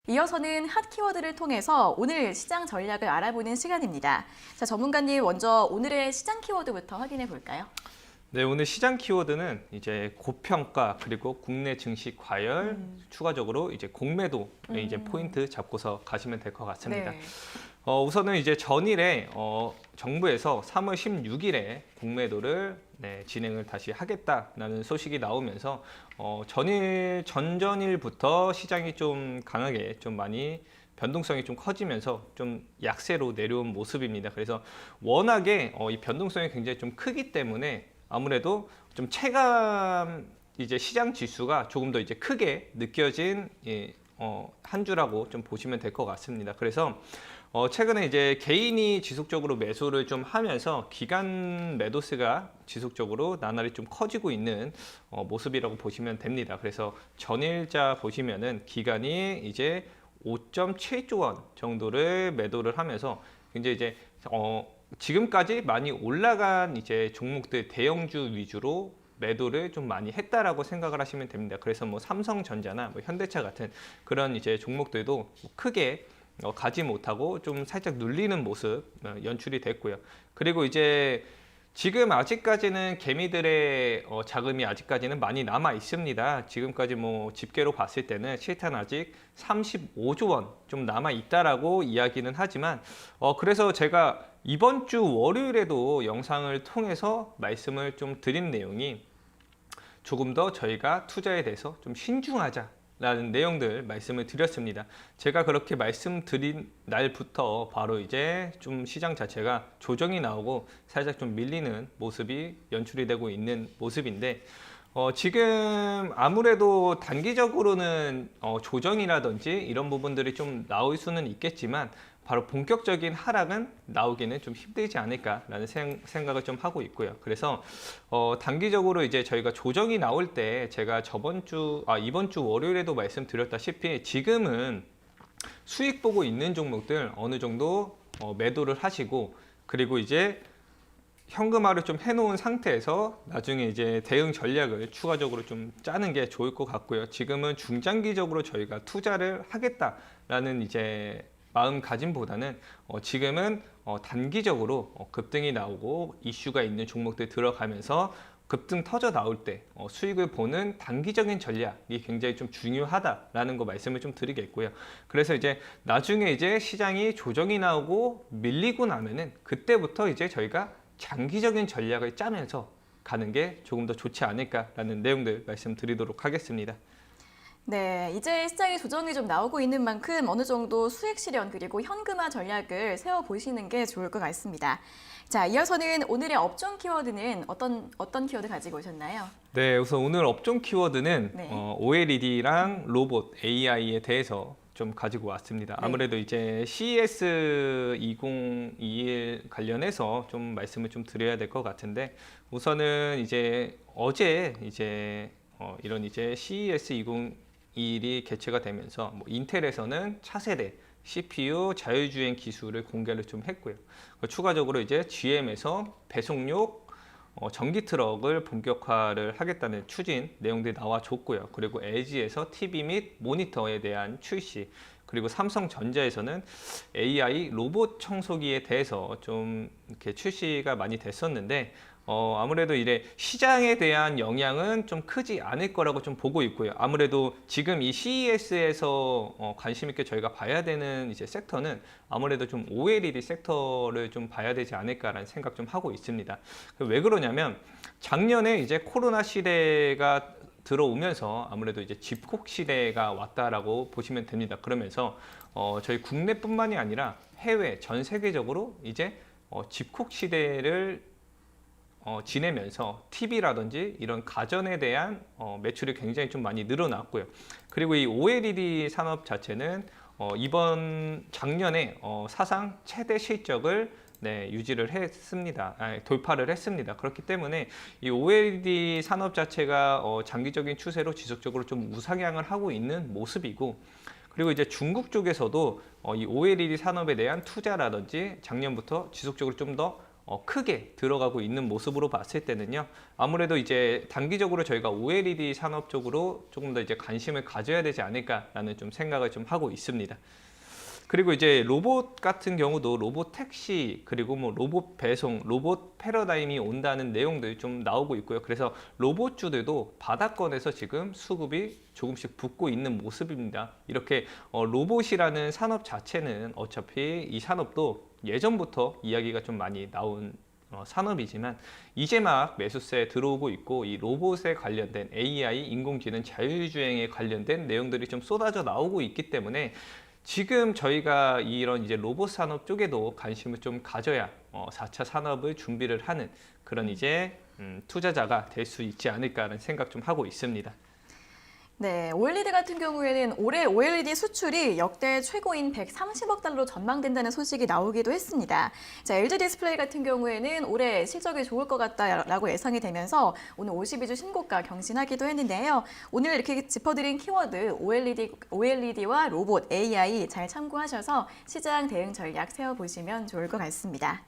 이어서는 핫 키워드를 통해서 오늘 시장 전략을 알아보는 시간입니다. 자, 전문가님 먼저 오늘의 시장 키워드부터 확인해 볼까요? 네, 오늘 시장 키워드는 이제 고평가 그리고 국내 증시 과열, 추가적으로 이제 공매도 이제 포인트 잡고서 가시면 될 것 같습니다. 네. 우선은 이제 전일에 정부에서 3월 16일에 공매도를 진행을 다시 하겠다라는 소식이 나오면서 전전일부터 시장이 좀 강하게 좀 많이 변동성이 좀 커지면서 좀 약세로 내려온 모습입니다. 그래서 워낙에 이 변동성이 굉장히 좀 크기 때문에 아무래도 좀 체감 이제 시장 지수가 조금 더 이제 크게 느껴진 한 주라고 좀 보시면 될 것 같습니다. 그래서 최근에 이제 개인이 지속적으로 매수를 좀 하면서 기관 매도세가 지속적으로 나날이 좀 커지고 있는 모습이라고 보시면 됩니다. 그래서 전일자 보시면은 기관이 이제 5.7조 원 정도를 매도를 하면서 굉장히 이제 지금까지 많이 올라간 이제 종목들 대형주 위주로 매도를 좀 많이 했다라고 생각을 하시면 됩니다. 그래서 뭐 삼성전자나 뭐 현대차 같은 그런 이제 종목들도 크게 가지 못하고 좀 살짝 눌리는 모습 연출이 됐고요. 그리고 이제 지금 아직까지는 개미들의 자금이 아직까지는 많이 남아 있습니다. 지금까지 뭐 집계로 봤을 때는 실탄 아직 35조 원 좀 남아 있다라고 이야기는 하지만 그래서 제가 이번 주 월요일에도 영상을 통해서 말씀을 좀 드린 내용이 조금 더 저희가 투자에 대해서 좀 신중하자라는 내용들 말씀을 드렸습니다. 제가 그렇게 말씀드린 날부터 바로 이제 좀 시장 자체가 조정이 나오고 살짝 좀 밀리는 모습이 연출이 되고 있는 모습인데 지금 아무래도 단기적으로는 조정이라든지 이런 부분들이 좀 나올 수는 있겠지만 바로 본격적인 하락은 나오기는 좀 힘들지 않을까라는 생각을 좀 하고 있고요. 그래서 단기적으로 이제 저희가 조정이 나올 때 제가 이번 주 월요일에도 말씀드렸다시피 지금은 수익 보고 있는 종목들 어느 정도 매도를 하시고 그리고 이제 현금화를 좀 해놓은 상태에서 나중에 이제 대응 전략을 추가적으로 좀 짜는 게 좋을 것 같고요. 지금은 중장기적으로 저희가 투자를 하겠다라는 이제 마음가짐보다는 지금은 단기적으로 급등이 나오고 이슈가 있는 종목들 들어가면서 급등 터져 나올 때 수익을 보는 단기적인 전략이 굉장히 좀 중요하다라는 거 말씀을 좀 드리겠고요. 그래서 이제 나중에 이제 시장이 조정이 나오고 밀리고 나면은 그때부터 이제 저희가 장기적인 전략을 짜면서 가는 게 조금 더 좋지 않을까라는 내용들 말씀드리도록 하겠습니다. 네, 이제 시장의 조정이 좀 나오고 있는 만큼 어느 정도 수익 실현 그리고 현금화 전략을 세워보시는 게 좋을 것 같습니다. 자, 이어서는 오늘의 업종 키워드는 어떤 키워드 가지고 오셨나요? 네, 우선 오늘 업종 키워드는 네. OLED랑 로봇, AI에 대해서 좀 가지고 왔습니다. 네. 아무래도 이제 CES 2021 관련해서 좀 말씀을 좀 드려야 될 것 같은데 우선은 이제 어제 이제 이런 이제 CES 2021이 개최가 되면서 뭐 인텔에서는 차세대 CPU 자율주행 기술을 공개를 좀 했고요. 추가적으로 이제 GM에서 배송용 전기 트럭을 본격화를 하겠다는 추진 내용들이 나와줬고요. 그리고 LG에서 TV 및 모니터에 대한 출시, 그리고 삼성전자에서는 AI 로봇 청소기에 대해서 좀 이렇게 출시가 많이 됐었는데 아무래도 이래 시장에 대한 영향은 좀 크지 않을 거라고 좀 보고 있고요. 아무래도 지금 이 CES에서 관심 있게 저희가 봐야 되는 이제 섹터는 아무래도 좀 OLED 섹터를 좀 봐야 되지 않을까라는 생각 좀 하고 있습니다. 왜 그러냐면 작년에 이제 코로나 시대가 들어오면서 아무래도 이제 집콕 시대가 왔다라고 보시면 됩니다. 그러면서 저희 국내뿐만이 아니라 해외 전 세계적으로 이제 집콕 시대를 지내면서 TV라든지 이런 가전에 대한 매출이 굉장히 좀 많이 늘어났고요. 그리고 이 OLED 산업 자체는 이번 작년에 사상 최대 실적을 유지를 했습니다. 돌파를 했습니다. 그렇기 때문에 이 OLED 산업 자체가 장기적인 추세로 지속적으로 좀 우상향을 하고 있는 모습이고, 그리고 이제 중국 쪽에서도 이 OLED 산업에 대한 투자라든지 작년부터 지속적으로 좀 더 크게 들어가고 있는 모습으로 봤을 때는요. 아무래도 이제 단기적으로 저희가 OLED 산업 쪽으로 조금 더 이제 관심을 가져야 되지 않을까라는 좀 생각을 좀 하고 있습니다. 그리고 이제 로봇 같은 경우도 로봇 택시 그리고 뭐 로봇 배송, 로봇 패러다임이 온다는 내용들이 좀 나오고 있고요. 그래서 로봇주들도 바닥권에서 지금 수급이 조금씩 붙고 있는 모습입니다. 이렇게 로봇이라는 산업 자체는 어차피 이 산업도 예전부터 이야기가 좀 많이 나온 산업이지만 이제 막 매수세에 들어오고 있고 이 로봇에 관련된 AI, 인공지능, 자율주행에 관련된 내용들이 좀 쏟아져 나오고 있기 때문에 지금 저희가 이런 이제 로봇 산업 쪽에도 관심을 좀 가져야 4차 산업을 준비를 하는 그런 이제 투자자가 될 수 있지 않을까라는 생각 좀 하고 있습니다. 네, OLED 같은 경우에는 올해 OLED 수출이 역대 최고인 130억 달러로 전망된다는 소식이 나오기도 했습니다. 자, LG 디스플레이 같은 경우에는 올해 실적이 좋을 것 같다라고 예상이 되면서 오늘 52주 신고가 경신하기도 했는데요. 오늘 이렇게 짚어드린 키워드 OLED와 로봇, AI 잘 참고하셔서 시장 대응 전략 세워보시면 좋을 것 같습니다.